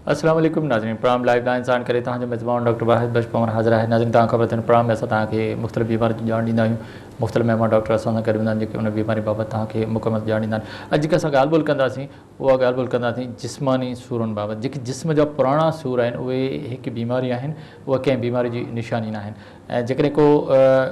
अस्सलाम वालेकुम नाज़रीन, प्रोग्राम लाइव लाइन सां करे तव्हांजो मेज़बान डॉक्टर वाहिद बख्श पवन हाज़िर आहे। नाज़रीन, तव्हां ख़बर अथनि प्रोग्राम में असां तव्हांखे मुख़्तलिफ़ बीमारी जी ॼाण ॾींदा आहियूं। मुख़्तलिफ़ महिमान डॉक्टर असां सां गॾु हूंदा आहिनि जेके उन बीमारी बाबति तव्हांखे मुकमल ॼाण ॾींदा आहिनि। अॼु जेका असां ॻाल्हि ॿोल कंदासीं उहा ॻाल्हि ॿोल कंदासीं जिस्मानी सूरनि बाबति। जेके जिस्म जा पुराणा सूर आहिनि उहे हिकु बीमारी आहिनि, उहा कंहिं बीमारी जी निशानी न आहिनि। ऐं जेकॾहिं को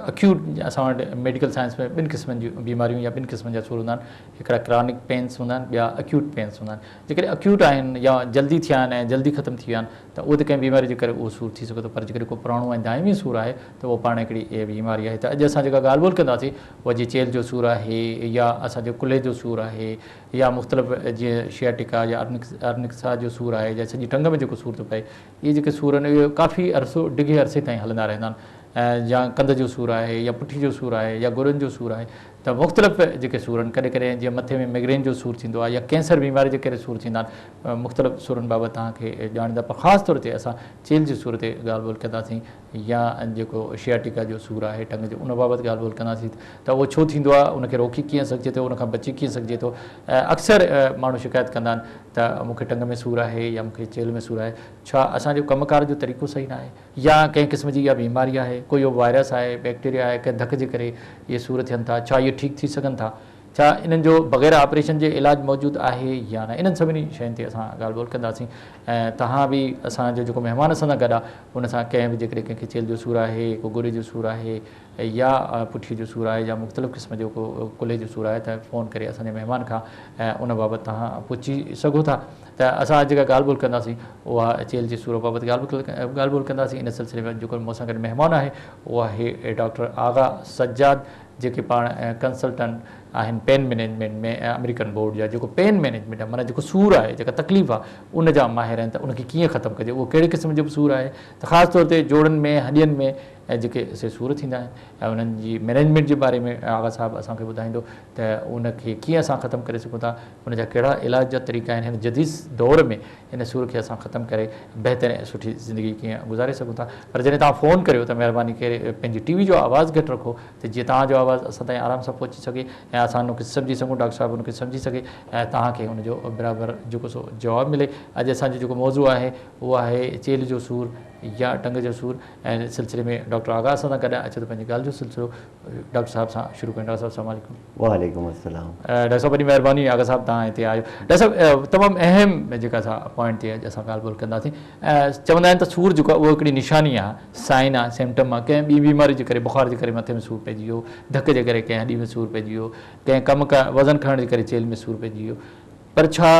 अक्यूट असां वटि मेडिकल साइंस में ॿिनि क़िस्मनि जूं बीमारियूं या ॿिनि क़िस्मनि जा सूर हूंदा आहिनि। हिकिड़ा क्रॉनिक पेन्स हूंदा आहिनि, ॿिया अक्यूट पेन्स हूंदा आहिनि। जेकॾहिं अक्यूट आहिनि या जल्दी थिया आहिनि ऐं जल्दी ख़तमु थी विया आहिनि त उहो त कंहिं बीमारी जे करे उहो सूरु थी सघे थो, पर जेकॾहिं को पुराणो ऐं दाइमी सूरु आहे त उहो पाण हिकिड़ी इहा बीमारी आहे। त अॼु असां जेका ॻाल्हि ॿोल कंदासीं उहा जीअं चेल जो सूरु आहे या असांजो कुल्हे जो सूरु आहे या मुख़्तलिफ़ जीअं शियाटिका या अर्निक्सा जो सूरु आहे या सॼी टंग में जेको सूरु थो पए, इहे जेके सूर आहिनि इहे काफ़ी अरसो डिघे अरसे ताईं हलंदा रहंदा आहिनि। ऐं या कंध जो सूरु आहे या पुठी जो सूरु आहे या गुरनि जो सूरु आहे, त मुख़्तलिफ़ जेके सूर आहिनि। कॾहिं कॾहिं जीअं मथे में माइग्रेन जो सूरु थींदो आहे या कैंसर बीमारी जे करे सूरु थींदा आहिनि। मुख़्तलिफ़ सूरनि बाबति तव्हांखे ॼाणींदा, पर ख़ासि तौर ते असां चेल जे सूर ते ॻाल्हि ॿोल कंदासीं या जेको शियाटिका जो सूरु आहे टंग जो, उन बाबति ॻाल्हि ॿोल कंदासीं त उहो छो थींदो आहे, उनखे रोकी कीअं सघिजे थो, उनखां बची कीअं सघिजे थो। अक्सर माण्हू शिकायत कंदा आहिनि त मूंखे टंग में सूरु आहे या मूंखे चेल में सूरु आहे। छा असांजो कमकार जो तरीक़ो सही न आहे या कंहिं क़िस्म जी इहा बीमारी आहे, कोई इहो वायरस आहे, बैक्टीरिया आहे, कंहिं धक जे करे इहे सूर थियनि था, छा इहे ठीकु थी सघनि था, छा इन्हनि जो बग़ैर ऑपरेशन जे इलाजु मौजूदु आहे या न, इन्हनि सभिनी शयुनि ते असां ॻाल्हि ॿोल कंदासीं। ऐं तव्हां बि असांजो जेको महिमान असां सां गॾु आहे उन सां कंहिं बि जेकॾहिं कंहिंखे चेल जो सूरु आहे, को गुरे जो सूरु आहे या पुठीअ जो सूरु आहे या मुख़्तलिफ़ क़िस्म जो को कुल्हे जो सूरु आहे त फ़ोन करे असांजे महिमान खां ऐं उन बाबति तव्हां पुछी सघो था। त असां जेका ॻाल्हि ॿोल कंदासीं उहा चेल जे सूर बाबति ॻाल्हि ॿोल कंदासीं। इन सिलसिले में जेको मूंसां गॾु महिमान आहे उहा आहे डॉक्टर आगा सज्जाद, जेके पाण कंसल्टेंट आहिनि पेन मैनेजमेंट में ऐं अमेरिकन बोर्ड जा। जेको पेन मैनेजमेंट आहे माना जेको सूरु आहे, जेका तकलीफ़ आहे उन जा माहिर आहिनि, त उनखे कीअं ख़तमु कजे, उहो कहिड़े क़िस्म जो बि सूरु आहे, त ख़ासि तौर ते जोड़नि में हॾियुनि में ऐं जेके सूर थींदा आहिनि ऐं उन्हनि जी मैनेजमेंट जे बारे में आगा साहिबु असांखे ॿुधाईंदो त उनखे कीअं असां ख़तमु करे सघूं था, उनजा कहिड़ा इलाज जा तरीक़ा आहिनि, हिन जदीद दौर में हिन सूर खे असां ख़तमु करे बहितर ऐं सुठी ज़िंदगी कीअं गुज़ारे सघूं था। पर जॾहिं तव्हां फ़ोन करियो त महिरबानी करे पंहिंजी टीवी जो आवाज़ु घटि रखो त जीअं तव्हांजो आवाज़ु असां ताईं आराम सां पहुची सघे ऐं असां उनखे सम्झी सघूं, डॉक्टर साहिबु उनखे सम्झी सघे ऐं तव्हांखे उनजो बराबरि जेको सो जवाबु मिले। अॼु असांजो जेको मौज़ू आहे उहो आहे चेल जो सूरु या टंग जो सूरु। ऐं सिलसिले में डॉक्टर आगा असां सां गॾु अचे त पंहिंजी ॻाल्हि जो सिलसिलो डॉक्टर साहिब सां शुरू कयूं। डॉक्टर साहिबु अस्सलाम वालेकुम। वालेकुम अस्सलाम। डॉक्टर साहिबु वॾी महिरबानी, आगा साहिबु तव्हां हिते आयो। डॉक्टर साहिबु तमामु अहम जेका असां पॉइंट ते अॼु असां ॻाल्हि ॿोल कंदासीं। चवंदा आहिनि त सूरु जेको आहे उहो हिकिड़ी निशानी आहे, साइन आहे, सिम्पटम आहे। कंहिं ॿी बीमारी जे करे, बुख़ार जे करे मथे में सूरु पइजी वियो, धक जे करे कंहिं हॾी में सूरु पइजी वियो, कंहिं कम का वज़न खणण जे करे चेल में सूरु पइजी वियो। पर छा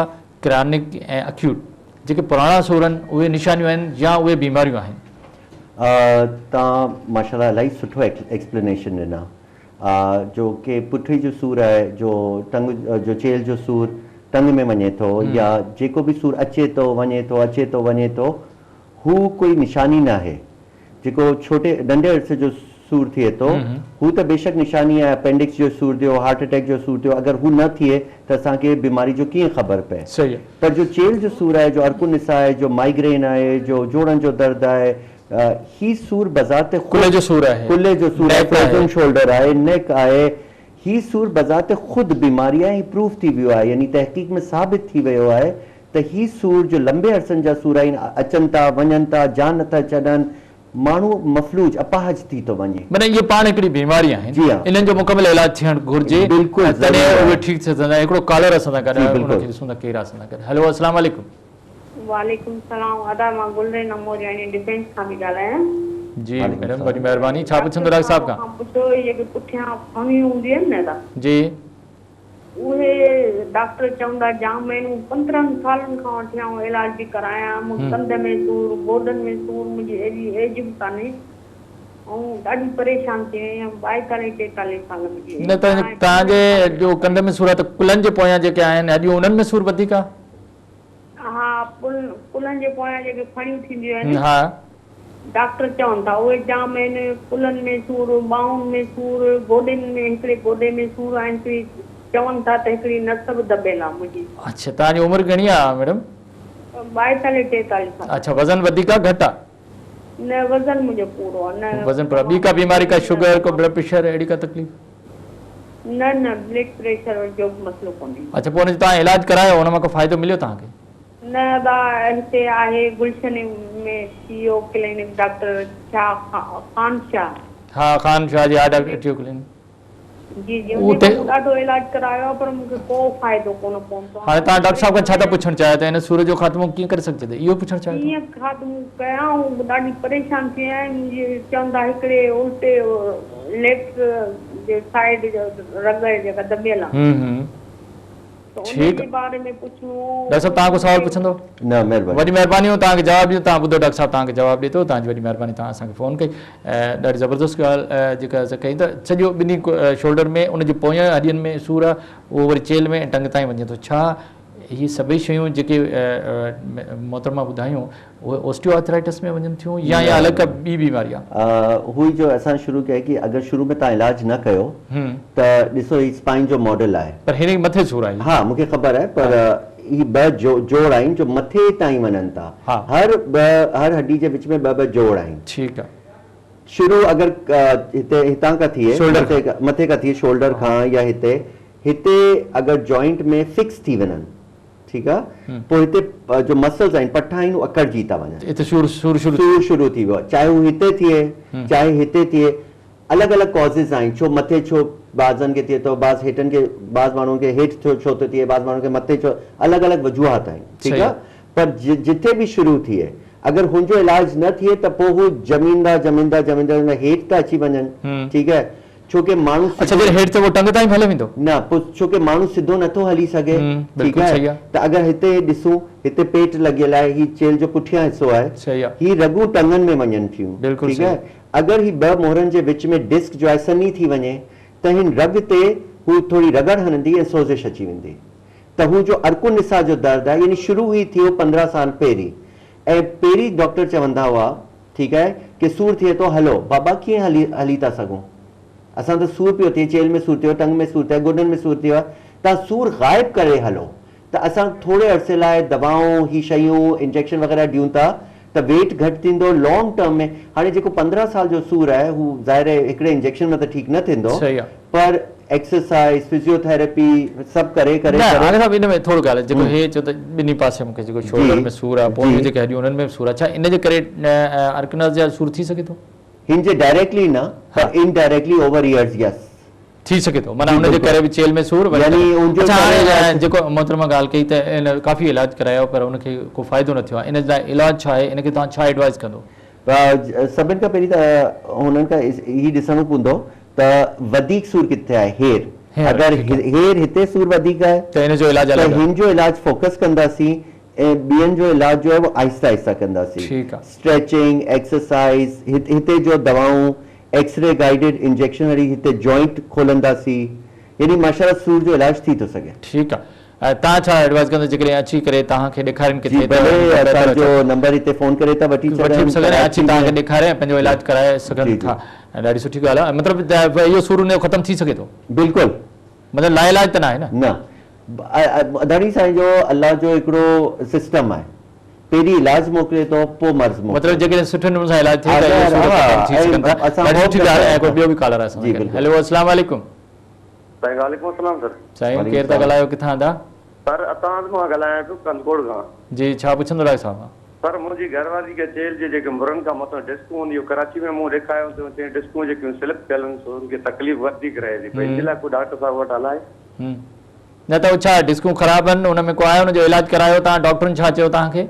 क्रॉनिक ऐं अक्यूट जेके पुराणा सूर आहिनि उहे निशानियूं आहिनि या उहे बीमारियूं आहिनि? तव्हां माशाल्लाह इलाही सुठो एक्सप्लेनेशन ॾिना। जो कि पुठी जो सूरु आहे, जो टंग जो चेल जो सूरु टंग में वञे थो या जेको बि सूरु अचे थो वञे थो, हू कोई निशानी न आहे। जेको छोटे नंढे अरसे जो सूरु थिए थो हू त बेशक निशानी आहे। अपेंडिक्स जो सूरु थियो, हार्ट अटैक जो सूरु थियो, अगरि हू न थिए त असांखे बीमारी जो कीअं ख़बर पए। सही आहे। पर जो चेल जो सूरु आहे, जो अर्कुनिसा आहे, जो माइग्रेन आहे, जो जोड़नि जो दर्द आहे, ही सूर बज़ात कुल्हे जो सूरु आहे, फ्रोजन शोल्डर आहे, नेक आहे, ही सूर बज़ात ख़ुदि बीमारी आहे। प्रूफ थी वियो आहे, यानी तहक़ीक़ में साबित थी वियो आहे त ही सूर जो लंबे अरसनि जा सूर आहिनि, अचनि था वञनि था, जान नथा छॾनि, माण्हू मफ़लूज अपाहज थी थो वञे। माना इहे पाण हिकिड़ी बीमारी आहिनि। जी हां, इन्हनि जो मुकमल इलाज थियणु घुरिजे, बिल्कुलु तॾहिं उहे ठीकु थी सघंदा। हिकिड़ो कॉलर असां सां गॾु, उनखे ॾिसूं त केरु असां सां गॾु। हेलो, अस्सलाम वालेकुम। वालेकुम सलाम। अदा मां गुलरेन अमोरियानी डिफेंस खां बि ॻाल्हायां। जी मैडम, वॾी महिरबानी। छा पुछंदो डॉक्टर साहिब खां? पुछो जेके पुठियां फणियूं हूंदियूं आहिनि न दा जी, उहे डॉक्टर चवंदा जाम आहिनि। 15 सालनि खां वठी आऊं इलाज बि करायां। कंध में सूरु, गोॾनि में सूरु, मुंहिंजी एॾी एज बि कान्हे ऐं ॾाढी परेशान थी वई आहियां। 42-43 साल मुंहिंजी। न तव्हांजे जो कंध में सूरु आहे त कुल्हनि जे पोयां जेके आहिनि अॼु उन्हनि में सूरु वधीक आहे? हा, कुल्हनि जे पोयां जेके फणियूं थींदियूं आहिनि, हा, डॉक्टर चवनि था उहे जाम आहिनि। कुल्हनि में सूरु, ॿाहुनि में सूरु, गोॾनि में, हिकिड़े गोॾे में सूरु आहे, हिकिड़ी चवनि था त हिकिड़ी नस बि दॿियल आहे मुंहिंजी। अच्छा, तव्हांजी उमिरि घणी आहे मैडम? 42-43 साल। अच्छा, वज़न वधीक आहे घटि आहे? न, वज़न मुंहिंजो पूरो आहे। न वज़न पूरो। ॿी का बीमारी, का शुगर, को ब्लड प्रेशर, अहिड़ी का तकलीफ़? न, ब्लड प्रेशर जो मसलो कोन्हे। अच्छा, पोइ हुनजो तव्हां इलाज करायो, हुन मां को फ़ाइदो मिलियो तव्हांखे? न दा हिते आहे गुलशन में CO clinic doctor Khan Shah. हाँ खान शाह जी डॉक्टर क्लिनिक जी जी उते उन ॾाढो इलाज करायो पर मूंखे को फ़ाइदो कोन पहुतो। हाँ तव्हां डॉक्टर साहब खां छा था पुछणु चाहियो त हिन सूर जो ख़ात्मो कीअं करे सघिजे इहो पुछणु चाहियो कीअं ख़ात्मो कयां ॾाढी परेशान थी आहियां मुंहिंजे चवंदा हिकिड़े उल्टे लेफ्ट जे साइड जो रग जेका दबियल आहे तो उनके बारे में पूछूं। डॉक्टर साहब तव्हां को सवाल पुछंदो न महिरबानी वॾी महिरबानी तव्हांखे जवाबु ॾियो तव्हां ॿुधो डॉक्टर साहब तव्हांखे जवाबु ॾिए थो तव्हांजी वॾी महिरबानी तव्हां असांखे फ़ोन कई ॾाढी ज़बरदस्त ॻाल्हि जेका असां कई त सॼो ॿिन्ही शोल्डर में उनजे पोयां हॾियुनि में सूरु आहे उहो वरी चेल में टंग ताईं वञे थो छा इहे सभई शयूं जेके मोहतरमा ॿुधायूं उहे ऑस्टियोआर्थराइटिस में वञनि थियूं या अलॻि का ॿी बीमारी आहे हुई जो असां शुरू कया कि अगरि शुरू में तव्हां इलाज न कयो त ॾिसो ही स्पाइन जो मॉडल आहे पर हिन मथे सूरु आहे हा मूंखे ख़बर आहे पर ही ॿ जोड़ आहिनि जो मथे ताईं वञनि था हर हड्डी जे विच में ॿ जोड़ आहिनि ठीकु आहे शुरू अगरि हितां खां थिए मथे खां थिए शोल्डर खां या हिते अगरि जॉइंट में फिक्स थी वञनि ठीकु आहे पोइ हिते जो मसल्स आहिनि पठा आहिनि उहे अकड़जी था वञनि हिते सूरु शुरू थी वियो चाहे हू हिते थिए चाहे हिते थिए अलॻि अलॻि कॉज़िस आहिनि छो मथे छो बाज़नि खे थिए थो बाज़ हेठनि खे बाज़ माण्हुनि खे हेठि छो थो थिए बाज़ माण्हुनि खे मथे छो अलॻि अलॻि वजूहात आहिनि ठीकु आहे पर जिथे बि शुरू थिए अगरि हुनजो इलाज न थिए त पोइ हू जमींदा हेठि था अची वञनि ठीकु आहे छोकी माण्हू हेठि वो टंग ताईं हले वेंदो न पोइ छोकी माण्हू सिधो नथो हली सघे ठीकु आहे त अगरि हिते ॾिसूं हिते पेट लॻियल आहे ही चेल जो पुठियां हिसो आहे ही रगूं टंगनि में वञनि थियूं ठीकु आहे अगरि ही ॿ मोहरनि जे विच में डिस्क जो आहे सनी थी वञे त हिन रग ते हू थोरी रगड़ हणंदी ऐं सोज़िश अची वेंदी त हू जो अर्कुन निसा जो दर्द आहे यानी शुरू ई थियो 15 साल पहिरीं ऐं पहिरीं डॉक्टर चवंदा हुआ ठीकु आहे कि सूरु थिए थो हलो बाबा कीअं हली था सघूं असां त सूरु पियो थिए चेल में सूरु थियो टंग में सूरु थियो गोॾनि में सूरु थियो आहे तव्हां सूरु ग़ाइबु करे हलो त असां थोरे अरसे लाइ दवाऊं ही शयूं इंजेक्शन वग़ैरह ॾियूं था त वेट घटि थींदो लॉन्ग टर्म में हाणे जेको 15 साल जो सूरु आहे हू ज़ाहिर आहे हिकिड़े इंजेक्शन में त ठीकु न थींदो पर एक्सरसाइज फिजियोथेरेपी सभु करे इन में थोरो ॻाल्हि जेको हे चयो त ॿिन्ही पासे मूंखे जेको शोल्डर में सूरु आहे पोइ जेके हॾियूं उन्हनि में सूरु आहे छा इन जे करे अर्कनस जा सूरु थी सघे थो हिन जे डायरेक्टली न पर इनडायरेक्टली ओवर इयर्स यस थी सके थो माना उन जे करे बि चेल में सूरु यानी जेको मोहतरमा ॻाल्हि कई त इन काफ़ी इलाज करायो पर उनखे को फ़ाइदो न थियो आहे इन लाइ इलाज छा आहे इनखे तव्हां छा एडवाइस कंदो सभिनि खां पहिरीं त हुननि खां ही ॾिसणो पवंदो त वधीक सूरु किथे आहे हेर अगरि हेर हिते सूरु वधीक आहे त हिन जो इलाज हिन जो इलाज फोकस कंदासीं ऐं ॿियनि जो इलाज जो आहे वो आहिस्ता आहिस्ता कंदासीं स्ट्रेचिंग एक्सरसाइज हिते जो दवाऊं एक्सरे गाइडेड इंजेक्शन वारी हिते जॉइंट खोलंदासीं यानी माशाअल्लाह सूर जो इलाज थी थो सघे ठीकु आहे तव्हां छा एडवाइस कंदो जेकॾहिं अची करे तव्हांखे ॾेखारीनि किथे भले असांजो नंबर हिते फोन करे था वठी सघनि अची तव्हांखे ॾेखारे पंहिंजो इलाज कराए सघनि था ॾाढी सुठी ॻाल्हि आहे मतिलबु इहो सूरु उनजो ख़तमु थी सघे थो बिल्कुलु मतिलबु लाइलाज त न आहे न अदाणी साईं जो अल्लाह जो हिकिड़ो सिस्टम आहे पहिरीं इलाज मोकिले थो पोइ मर्ज़ मोकिले मतिलबु जेकॾहिं सुठे नमूने सां इलाज थिए त ॿियो बि कॉलर आहे हेलो अस्सलाम वालेकुम वालेकुम अस्सलाम सर साईं केरु था ॻाल्हायो किथां था सर असां मां ॻाल्हायां पियो कंदकोड़ खां जी छा पुछंदो डॉक्टर साहब सर मुंहिंजी घरवारी खे चेल जे जेके मुरनि खां मथां डिस्कूं हूंदियूं कराची में मूं ॾेखारियो त डिस्कूं जेकियूं स्लिप थियल आहिनि उनखे तकलीफ़ वधीक रहे थी पई इन लाइ को डॉक्टर साहब वटि हलाए न त छा डिस्कूं ख़राबु आहिनि उन में को आहे हुनजो इलाज करायो तव्हां डॉक्टरनि छा चयो तव्हांखे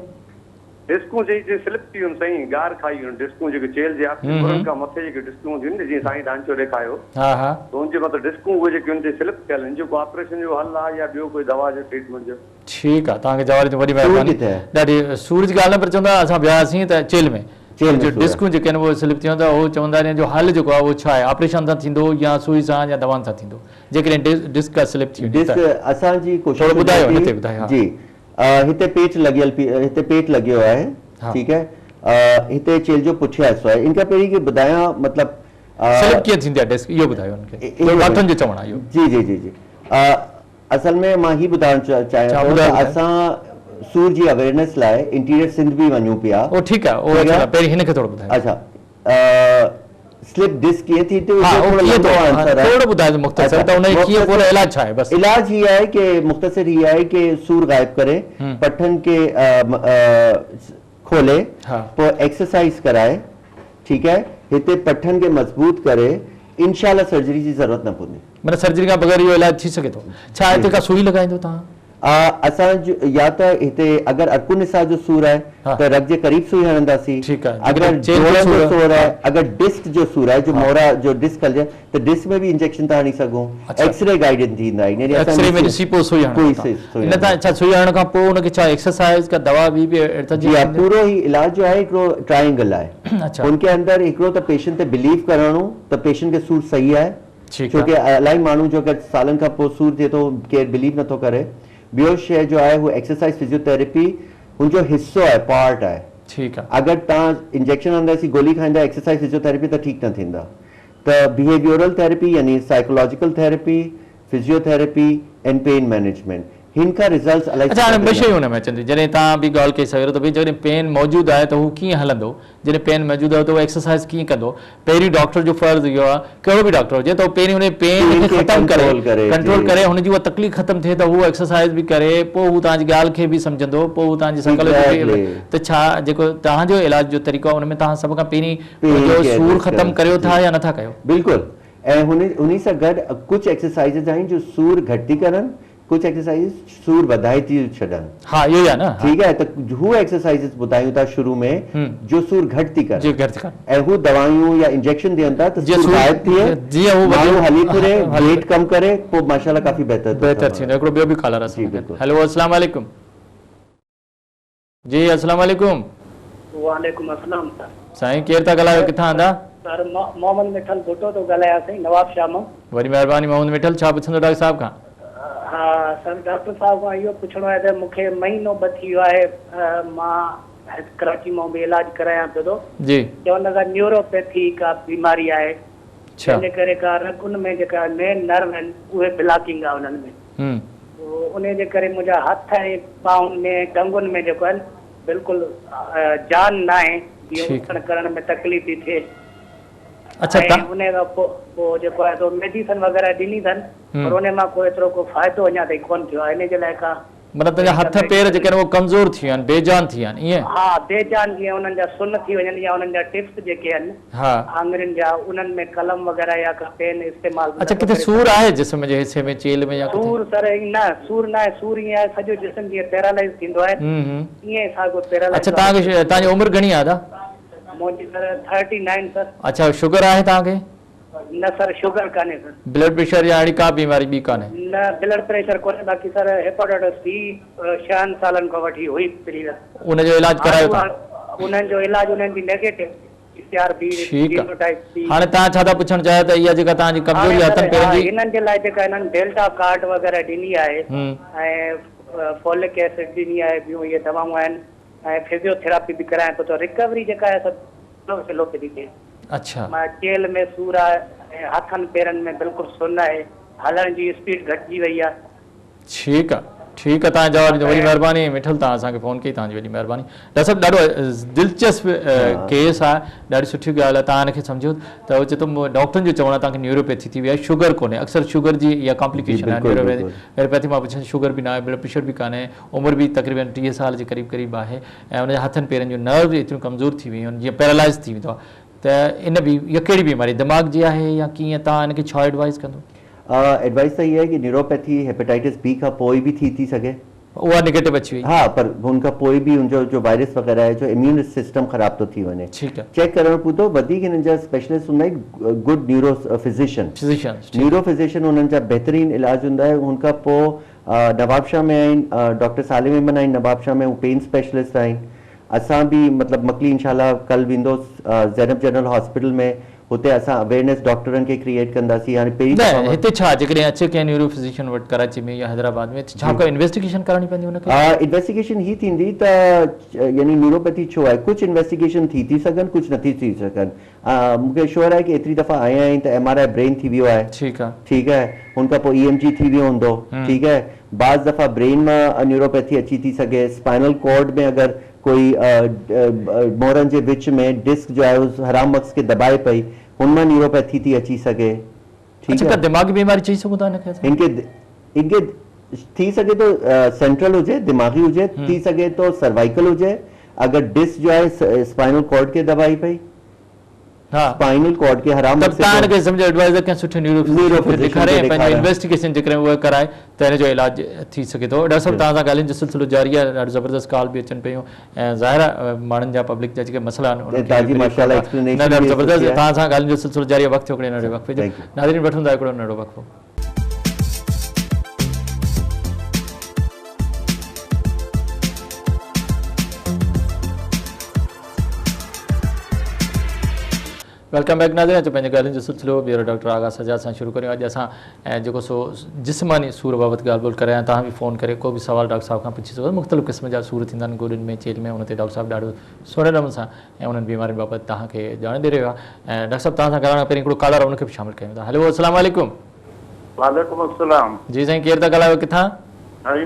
डिस्कूं जी स्लिप थी आहिनि साईं गार खाई आहिनि डिस्कूं जेके चेल जे मुरनि खां मथे जेके डिस्कूं हूंदियूं आहिनि जीअं साईं डांचो ॾेखारियो त हुनजे मथां डिस्कूं उहे जेके हुन ते स्लिप थियल आहिनि जेको ऑपरेशन जो हल आहे या ॿियो कोई दवा जो ट्रीटमेंट जो ठीकु आहे तव्हांखे जवाब वॾी महिरबानी ॾाढी सूर जी ॻाल्हि न पर चवंदा असां वियासीं त चेल में डिस्कूं जेके आहिनि उहे स्लिप थी वेंदा उहो चवंदा आहिनि जो हल जेको आहे उहो छा आहे ऑपरेशन सां थींदो या सुई सां या दवाउनि सां थींदो जेकॾहिं डिस्क का स्लिप थी वेंदी असांजी कोशिशि ॿुधायो जी हिते पेट लॻियो आहे ठीकु आहे हिते चेल जो पुठियां हिसो आहे इन खां पहिरीं की ॿुधायां मतिलबु स्लिप कीअं थींदी आहे डिस्क इहो ॿुधायो उनखे डॉक्टरनि जो चवणु आहे इहो जी जी जी जी असल में मां ही ॿुधाइणु चाहियां थो त असां सूर जी अवेयरनेस लाइ इंटीरियर सिंध बि वञूं पिया ओ ठीकु आहे पहिरीं हिनखे थोरो ॿुधायो अच्छा स्लिप डिस्क कीअं थी थी थोरो ॿुधायो मुख़्तसर त उनजो कीअं पूरो इलाज छा आहे? बस इलाज हीअ आहे कि मुख़्तसर हीअ आहे कि सूर गायब करे, पठन के खोले, पोइ एक्सरसाइज कराए, ठीक है, हिते पठन के मजबूत करे, इंशाल्लाह सर्जरी जी ज़रूरत न पवंदी। मतलब सर्जरी का बगैर इहो इलाज थी सके थो? छा हिते का सुई लॻाईंदो तव्हां? असां या त हिते अगर अर्कुन निसा जो सूर है तो रग जे करीब सुई हणंदासीं। ठीक है। अगर जोड़न जो सूर है, अगर डिस्क जो सूर है, जो मोरा जो डिस्क हल जाए तो डिस्क में भी इंजेक्शन था हणी सघूं। एक्सरे गाइडेंस थींदा आहिनि, यानी एक्सरे में ॾिसी पोइ सुई हणो इन तां। अच्छा, सुई हणण खां पोइ उनखे छा एक्सरसाइज का दवा भी जी हा, पूरो ही इलाज जो आहे हिकिड़ो ट्रायंगल आहे। अच्छा, उनके अंदर हिकिड़ो त पेशेंट ते बिलीव करणो त पेशेंट के सूर सही आहे, छोकी इलाही माण्हू जो अगरि सालनि खां पोइ सूर थिए थो केरु बिलीव नथो करे। ॿियो शइ जो आहे उहो एक्सरसाइज फिजियोथेरेपी हुनजो हिस्सो आहे, पार्ट आहे। ठीकु आहे। अगरि तव्हां इंजेक्शन हणंदासीं, गोली खाईंदा, एक्सरसाइज फिजियोथेरेपी त ठीकु न थींदा। त बिहेवियरल थेरेपी यानी psychological therapy, physiotherapy and pain management, हिनका रिजल्ट्स अलॻि। अच्छा, हाणे ॿ शयूं हुन में अचनि थियूं। जॾहिं तव्हां बि ॻाल्हि कई सघो त भई जॾहिं पेन मौजूदु आहे त हू कीअं हलंदो, जॾहिं पेन मौजूदु आहे त उहो एक्सरसाइज कीअं कंदो। पहिरीं डॉक्टर जो फ़र्ज़ु इहो आहे, कहिड़ो बि डॉक्टर हुजे, त पहिरीं हुन पेन खे ख़तमु करे, कंट्रोल करे, हुनजी उहा तकलीफ़ ख़तमु थिए त हू एक्सरसाइज बि करे, पोइ हू तव्हांजी ॻाल्हि खे बि सम्झंदो, पोइ हू तव्हांजी साइकोलॉजी। त छा जेको तव्हांजो इलाज जो तरीक़ो आहे उन में तव्हां सभ खां पहिरीं सूर ख़तमु करियो था या नथा कयो? बिल्कुलु। ऐं हुन सां गॾु कुझु एक्सरसाइज़ आहिनि जो सूर घटि थी करनि, कुछ एक्सरसाइज सूर वधाए थी छॾनि। हाँ, इहो ई आहे न। ठीक है, त हू एक्सरसाइज़ ॿुधायूं था शुरू में जो सूर घटि थी करे, ऐं हू दवायूं या इंजेक्शन ॾियनि था त सूर गायब थिए, जीअं हू माण्हू हली फिरे, वेट कम करे, पोइ माशाल्लाह काफ़ी बहितर थींदो। हिकिड़ो ॿियो बि कॉलर आहे। हेलो, अस्सलाम वालेकुम। जी अस्सलाम वालेकुम। वालेकुम अस्सलाम साईं, केरु था ॻाल्हायो, किथां आंदा? सर, मोहम्मद मिठल भुट्टो थो ॻाल्हायां साईं, नवाब शाह मां। वरी महिरबानी मोहम्मद मिठल, छा पुछंदो डॉक्टर साहब खां? हा सर, डॉक्टर साहब खां इहो पुछणो आहे त मूंखे महीनो ॿ थी वियो आहे, मां कराची मां बि इलाज करायां पियो थो जी। चवनि था न्यूरोपैथी का बीमारी आहे, इन करे का रगुनि में जेका मेन नर्व आहिनि उहे ब्लॉकिंग आहे उन्हनि में। उन जे करे मुंहिंजा हथ ऐं पाउनि में, टंगुनि में जेको आहे बिल्कुलु जान न आहे, उथण करण में तकलीफ़ थी थिए। अच्छा, उन खां पोइ जेको आहे मेडिसिन वग़ैरह ॾिनी अथनि, पर उन मां कोई एतिरो को फ़ाइदो अञा ताईं कोन थियो आहे। इन जे लाइ का मतलब तुंहिंजा हथ पेर जेके आहिनि उहे कमज़ोर थी विया आहिनि, बेजान थी विया आहिनि, ईअं? हा, बेजान जीअं उन्हनि जा सुन थी वञनि, या उन्हनि जा टिप्स जेके आहिनि आङुरियुनि जा, उन्हनि में कलम वग़ैरह या का पेन इस्तेमालु। अच्छा, किथे सूर आहे जिस्म जे हिस्से में, चेल में या सूर? सर न, सूर न आहे, सूर ईअं आहे सॼो जिस्म जीअं पैरालाइज़ थींदो आहे, ईअं साॻियो पैरालाइज़। अच्छा, तव्हांजी उमिरि घणी आहे दादा? मुंहिंजी सर 39 सर। अच्छा, शुगर आहे तव्हांखे? न सर, शुगर कान्हे सर। ब्लड प्रेशर या अहिड़ी का बीमारी ॿी कान्हे? न, ब्लड प्रेशर कोन्हे, बाक़ी सर हेपेटाइटिस बी 6 सालनि खां वठी हुई पीरियड। उनजो इलाज करायो था? उन्हनि जो इलाज उन्हनि जी negative PCR B, genotype B. हाणे तव्हां छा था पुछणु चाहियो त इहा जेका तव्हांजी कमज़ोरी हथनि पेरनि जी, हिननि जे लाइ जेका हिननि डेल्टा कार्ड वग़ैरह ॾिनी आहे, ऐं फोलिक एसिड ॾिनी आहे, ॿियूं इहे दवाऊं आहिनि, ऐं फिजियोथेरेपी बि करायां पियो, त रिकवरी जेका आहे सभु स्लो थी थिए। अच्छा, चेल में सूर आहे, हथनि पेरनि में बिल्कुलु सुन आहे, हलण जी स्पीड घटिजी वई आहे। ठीकु आहे, ठीकु आहे, तव्हां जवाबु ॾिनो, वॾी महिरबानी मिठल, तव्हां असांखे फ़ोन कई, तव्हांजी वॾी महिरबानी। डॉक्टर साहब, ॾाढो दिलचस्प केस आहे, ॾाढी सुठी ॻाल्हि आहे, तव्हां हिनखे सम्झो त उहो चए थो डॉक्टरनि जो चवणु आहे तव्हांखे न्यूरोपैथी थी वई आहे, शुगर कोन्हे, अक्सर शुगर जी इहा कॉम्प्लिकेशन आहे। न्यूरोपैथी मां पुछां, शुगर बि न आहे, ब्लड प्रेशर बि कान्हे, उमिरि बि तक़रीबन 30 साल जे क़रीब क़रीब आहे, ऐं उनजे हथनि पेरनि जो नर्व एतिरियूं कमज़ोर थी वियूं आहिनि, जीअं पैरालाइज़ थी वेंदो आहे। त इन बि इहा कहिड़ी बीमारी, दिमाग़ जी आहे या कीअं, तव्हां हिनखे छा एडवाइस कंदो? एडवाइस त इहा आहे कि न्यूरोपैथी हेपेटाइटिस बी खां पोइ बि थी सघे, उहा नेगेटिव अची वई। हाँ, पर हुन खां पोइ बि उनजो जो वायरस वग़ैरह आहे, जो इम्यून सिस्टम ख़राब थो थी वञे, चेक करणु पवंदो। वधीक हिननि जा स्पेशलिस्ट हूंदा आहिनि, गुड न्यूरो फिजिशियन उन्हनि जा बहितरीनु इलाज हूंदा आहे। हुन खां पोइ नवाबशाह में आहिनि डॉक्टर सालिम इमन आहिनि, नवाबशाह में हू पेन स्पेशलिस्ट आहिनि। असां बि मतिलबु मकली इंशाल्लाह कल वेंदोसि ज़ैनब जनरल हॉस्पिटल में, हुते असां अवेयरनेस डॉक्टरनि खे क्रिएट कंदासीं। हाणे पहिरीं हिते छा जेकॾहिं अचे कंहिं न्यूरो फिजिशियन वटि कराची में या हैदराबाद में, छा को इन्वेस्टिगेशन करणी पवंदी हुनखे? इन्वेस्टिगेशन ही थींदी त यानी न्यूरोपैथी छो आहे, कुझु इन्वेस्टिगेशन थी सघनि, कुझु नथी थी सघनि। मूंखे श्योर आहे कि एतिरी दफ़ा आया आहिनि त MRI ब्रेन थी वियो आहे, ठीकु आहे, हुन खां पोइ EMG थी वियो हूंदो, ठीकु आहे। बाज़ दफ़ा ब्रेन मां न्यूरोपैथी अची थी सघे, स्पाइनल कॉर्ड में अगरि कोई मोरनि जे विच में डिस्क जो आहे उहो हराम मग़ज़ खे दबाए पई, हुनमां न्यूरोपैथी थी अची सघे। ठीक है, दिमागी बीमारी चई सघूं था इनके थी सके तो सेंट्रल हुजे, दिमागी हुजे, थी सके तो सर्वाइकल हुजे। अगर डिस्क जो है स्पाइनल कॉर्ड के दबाई पई, स्पाइनल कॉर्ड के हराम तब तान के समझ एडवाइजर के सुठे न्यूरो दिखारे पंहिंजो इन्वेस्टिगेशन जे करे उहो कराए त हिन जो इलाज थी सके थो। डॉक्टर साहब तव्हां सां ॻाल्हाइण जो सिलसिलो जारी आहे, ॾाढो ज़बरदस्त कॉल बि अचनि पियूं ऐं ज़ाहिर आहे माण्हुनि जा पब्लिक जा जेके मसइला आहिनि ज़बरदस्त तव्हां सां ॻाल्हाइण जो सिलसिलो जारी आहे। वक़्तु हिकिड़े नंढे वक़्फ़े जो नाज़रीन वठूं था हिकिड़ो नंढो वक़्फ़ो। वेलकम बैक नाज़रीन, अचो पंहिंजे ॻाल्हियुनि जो सिलसिलो ॿीहर डॉक्टर आगा सजाद सां शुरू करियूं। अॼु असां जेको सो जिस्मानी सूर बाबति ॻाल्हि ॿोल करां, तव्हां बि फ़ोन करे को बि सवाल डॉक्टर साहब खां पुछी सघो। मुख़्तलिफ़ क़िस्म जा सूर थींदा आहिनि गोॾनि में, चेल में, उन ते डॉक्टर साहब ॾाढो सुहिणे नमूने सां ऐं उन्हनि बीमारियुनि बाबति तव्हांखे ॼाण ॾेई रहियो आहे। ऐं डॉक्टर साहब तव्हां सां ॻाल्हाइण पहिरीं हिकिड़ो कॉलर उनखे बि शामिलु कयूं था। हेलो, अस्सलाम वालेकुम। वालेकुम अस्सलाम। जी साईं, केरु था ॻाल्हायो, किथां?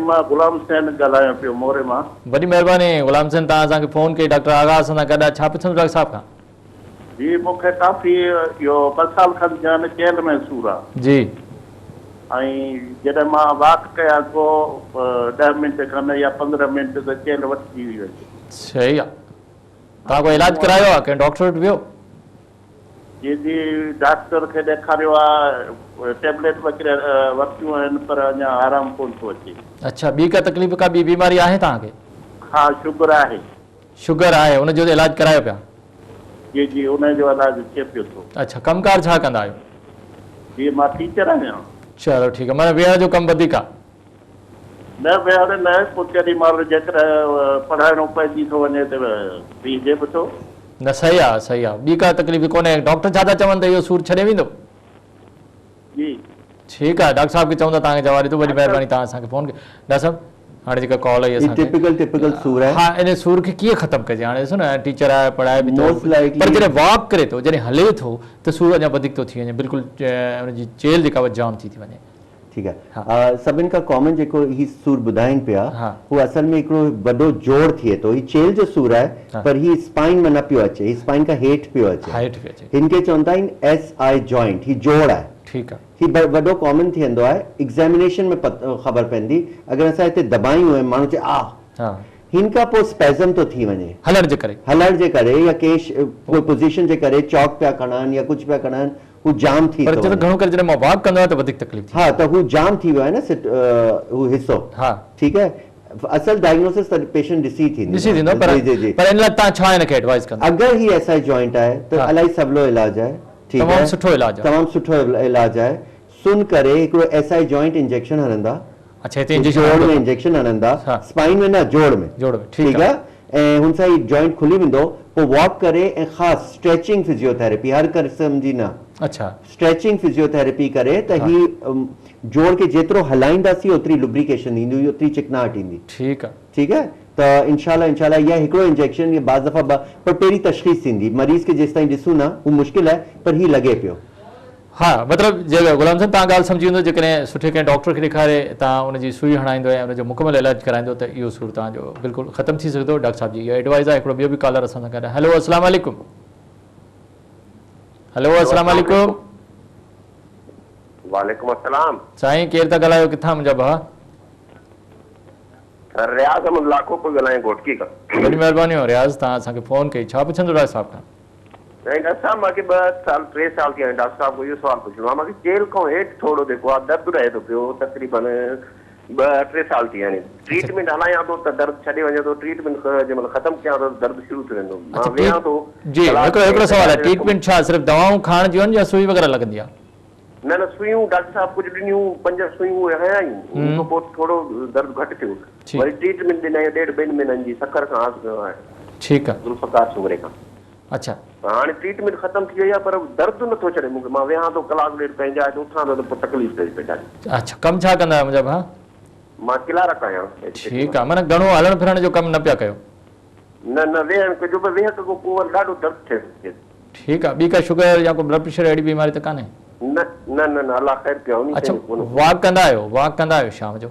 मां गुलाम हुसैन ॻाल्हायां पियो मोरे मां। वॾी महिरबानी गुलाम हुसैन, तव्हां असांखे फ़ोन कई, डॉक्टर आगा असां सां गॾु। छा पुछंदो डॉक्टर साहब खां? जी मूंखे काफ़ी इहो 2 साल खनि थिया आहिनि, चेल में सूर आहे जी। ऐं जॾहिं मां वॉक कयां को 10 मिंट खनि या 15 मिंट त चेल वठी वई। सही आहे। तव्हां कोई इलाजु करायो आहे, कंहिं डॉक्टर वटि वियो? जी जी, डॉक्टर खे ॾेखारियो आहे, टेबलेट वग़ैरह वरितियूं आहिनि पर अञा आराम कोन थो अचे। अच्छा, ॿी का तकलीफ़, का ॿी बीमारी आहे तव्हांखे? हा, शुगर आहे। शुगर आहे, उनजो इलाजु करायो पिया? जी जी, उनजो इलाजु थिए पियो थो। अच्छा, कमकार छा कंदा आहियो? जी, मां टीचर आहियां। चलो ठीकु आहे, माना वेहण जो कमु वधीक आहे? न वेहण न, पोइ केॾी महिल जेकर पढ़ाइणो पइजी थो वञे त बीहे बि थो। न सही आहे, सही आहे। ॿी का तकलीफ़ कोन्हे। डॉक्टर छा था चवनि त इहो सूर छॾे वेंदो? जी ठीकु आहे, डॉक्टर साहब खे चवंदा तव्हांखे जवाब ॾितो। वॾी महिरबानी तव्हां असांखे फ़ोन कयो। डॉक्टर साहब हाणे जेका कॉल आई असांखे, टिपिकल सूर आहे। हा, इन सूर खे कीअं ख़तमु कजे? हाणे ॾिसो न, टीचर आहे, पढ़ाए बि थो, पर जॾहिं वॉक करे थो, जॾहिं हले थो त सूर अञा वधीक थो थी वञे, बिल्कुलु हुनजी चेल जेका उहा जाम थी वञे। ठीकु आहे। सभिनि खां कॉमन जेको ही सूर ॿुधाइनि पिया, उहो असल में हिकिड़ो वॾो जोड़ थिए थो। ही चेल जो सूर आहे, पर ही स्पाइन में न पियो अचे, ही स्पाइन खां हेठि पियो अचे। हिनखे चवंदा आहिनि SI जॉइंट। ही जोड़ आहे। ठीकु आहे। ही वॾो कॉमन थींदो आहे। एग्ज़ामिनेशन में ख़बर पवंदी। अगरि असां हिते दबायूं ऐं माण्हू चए हिन खां पोइ स्पेज़म थो थी वञे हलण जे करे या कोई पोज़ीशन जे करे, चॉक पिया खणनि या कुझु पिया खणनि, हू जाम थी पर घणो करे जॾहिं मां वॉक कंदो आहियां त वधीक तकलीफ़ थी। हा, त हू जाम थी वियो आहे न हू हिसो। हा, ठीकु आहे। असल डायग्नोसिस त पेशेंट ॾिसी थींदो, पर इन लाइ तव्हां छा हिनखे एडवाइस कंदा? अगरि ही SI जॉइंट आहे त इलाही सवलो इलाजु आहे। तमामु सुठो इलाजु आहे। सुन करे हिकिड़ो SI जॉइंट इंजेक्शन हणंदा। अच्छा, हिते जोड़ में इंजेक्शन हणंदा, स्पाइन में न, जोड़ में। ठीकु आहे। ऐं हुन सां ही जॉइंट खुली वेंदो। पोइ वॉक करे ऐं ख़ासि स्ट्रेचिंग फिजियोथेरेपी, हर क़िस्म जी न। अच्छा, स्ट्रेचिंग फिजियोथेरेपी करे त ही जोड़ खे जेतिरो हलाईंदासीं ओतिरी लुब्रिकेशन ईंदी, ओतिरी चिकनाहट ईंदी। ठीकु आहे। त इंशाल्लाह इहा हिकिड़ो इंजेक्शन या बाज़ दफ़ा पर पहिरीं तशख़ीस थींदी। मरीज़ खे जेसि ताईं ॾिसूं न, हू मुश्किल आहे, पर ही लॻे पियो। हा, मतिलबु जे गुलाम साहब तव्हां ॻाल्हि सम्झी वेंदो, जेकॾहिं सुठे कंहिं डॉक्टर खे ॾेखारे तव्हां उनजी सुई हणाईंदो ऐं उनजो मुकमल इलाजु कराईंदो त इहो सूर तव्हांजो बिल्कुलु ख़तमु थी सघंदो। डॉक्टर साहब जी इहो एडवाइस आहे। हिकिड़ो ॿियो बि कॉलर असां सां गॾु। हेलो, अस्सलाम वालेकुम। हेलो, अस्सलाम वालेकुम। वालेकुम अस्सलाम। साईं, केरु था ॻाल्हायो, किथां मुंहिंजा भाउ? रियाज़ अहमद लाखो पियो ॻाल्हायां, घोटकी खां। वॾी महिरबानी हो रियाज़, तव्हां असांखे फ़ोन कई। छा पुछंदो डॉक्टर साहब खां? डॉक्टर साहब मूंखे 2-3 साल थी विया आहिनि। डॉक्टर साहब को इहो सुवालु पुछिणो आहे। मूंखे चेल खां हेठि थोरो जेको आहे दर्द रहे थो पियो, तक़रीबन 2-3 साल थी विया आहिनि। ट्रीटमेंट हलायां थो त दर्द छॾे वञे थो, ट्रीटमेंट जंहिंमहिल ख़तमु कयां थो दर्द शुरू थी वेंदो। मां वेहां थो। जी, हिकिड़ो सवाल आहे, ट्रीटमेंट छा सिर्फ़ु दवाऊं खाइण जूं आहिनि या सुई वग़ैरह लॻंदी आहे? न, सुइयूं डॉक्टर साहब कुझु ॾिनियूं, 5 सुइयूं हयायूं, उन खां पोइ थोरो दर्द घटि थियो। वरी ट्रीटमेंट ॾिनई 1.5-2 महीननि जी, सकर खां आहे। ठीकु आहे, ज़ुल्फ़कार शुगर खां। अच्छा, हाणे ट्रीटमेंट ख़तमु थी वई आहे, पर दर्द नथो छॾे मूंखे। मां वेहां थो कलाक ॾेढ पंहिंजे आहे, उथां थो त पोइ तकलीफ़ थिए पई ॾाढी। अच्छा, कमु छा कंदा आहियो मुंहिंजा भाउ? मां क्लार्क आहियां। ठीकु आहे, माना घणो हलण फिरण जो कमु न पिया कयो? न, वेहण कजो, पर वेह खां पोइ ॾाढो दर्द थिए। ठीकु आहे। ॿी का शुगर या कोई ब्लड प्रेशर अहिड़ी बीमारी त कान्हे? न, अलाह ख़ैर कयो। अच्छा, वॉक कंदा आहियो शाम जो?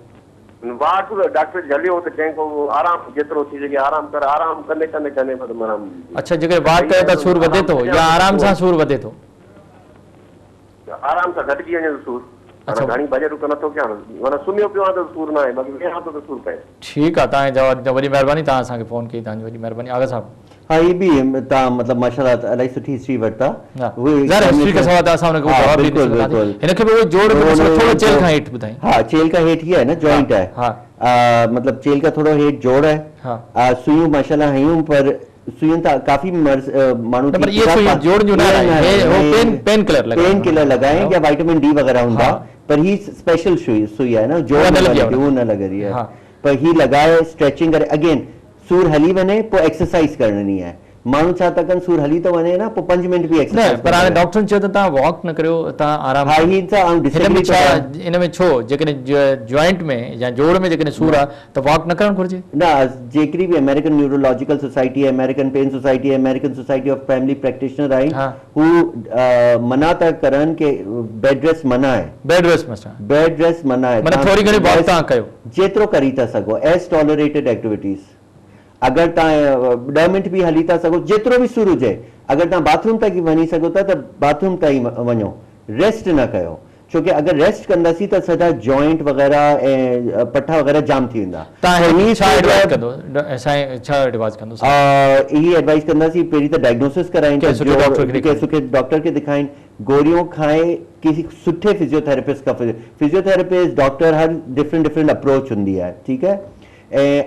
वाट डॉक्टर झलियो त चई को आराम जेतिरो थी सघे आराम कर, आराम कंदे कंदे कंदे पर माना। अच्छा, जेके वाट कयो त सूर वधे थो या आराम सां सूर वधे थो? आराम सां घटिजी वञे सूर। अच्छा, घणी बजे रुक नथो कयां, माना सुम्हियो पियो आहे त सूर न आहे, बाक़ी वेहां थो त सूर पए। ठीकु आहे, तव्हांजे जवाब वॾी महिरबानी, तव्हां असांखे फ़ोन कई, तव्हांजी वॾी महिरबानी। आगा साहब। हाँ, ये भी तव्हां मतिलबु माशाल्लाह इलाही सुठी हिस्ट्री वरिता। ज़रा हिस्ट्री का सवाल असां हुनखे जवाब ॾेई सघंदासीं। हिनखे बि उहो जोड़ थोरो चेल खां हेठि ॿुधाई। हाँ, चेल का हेठि ही है ना, जॉइंट है। हाँ, मतलब चेल का थोड़ा हेठि जोड़ है। हाँ, सुइयूं माशाल्लाह हयूं, पर सुइयूं त काफी माण्हू पर ये सुइयूं जोड़ जो ना है, वो पेन किलर लगाए या विटामिन डी वगैरह हुंदा, पर ही स्पेशल सुई है ना, जोड़ न लग रही है, पर ही लगाए स्ट्रेचिंग करे। अगेन सूर हली वने पो एक्सरसाइज करनी है। माण्हू छा था कनि, सूर हली तो वने ना, पो 5 मिनट भी एक्सरसाइज। पर हाणे डॉक्टर चयो त तव्हां वॉक न करियो, तव्हां आराम। हाँ, ही सां इन में छो जेकॾहिं जॉइंट में या जोड़ में जेकॾहिं सूर आहे त वॉक न करणु घुरिजे? न, जेकॾहिं बि अमेरिकन न्यूरोलॉजिकल सोसाइटी है, अमेरिकन पेन सोसाइटी है, American society of family practitioner आहिनि, हू मना था करनि कि बेड रेस्ट मना है। बेड रेस्ट मना है, मतलब थोड़ी घणी वॉक तव्हां कयो जेतिरो करी था सघो, एज टॉलरेटेड एक्टिविटीज़। अगर तव्हां 10 मिनट भी हली था सघो, जेतिरो भी सूर हुजे, अगर तव्हां बाथरूम तक वञी सघो था त बाथरूम ताईं वञो, रेस्ट न कयो, छोकि अगर रेस्ट कंदासीं त सॼा जॉइंट वग़ैरह ऐं पठा वग़ैरह जाम थी वेंदा। तव्हां छा एडवाइस कंदो? छा एडवाइस कंदो? ही एडवाइस कंदासीं पहिरीं त डायग्नोसिस कराइनि, सुठे डॉक्टर खे दिखाइनि, गोरियूं खाए, किसी सुठे फिजियोथेरेपिस्ट का। फिजियोथेरेपिस्ट डॉक्टर हर डिफरेंट अप्रोच हूंदी आहे, ठीकु है।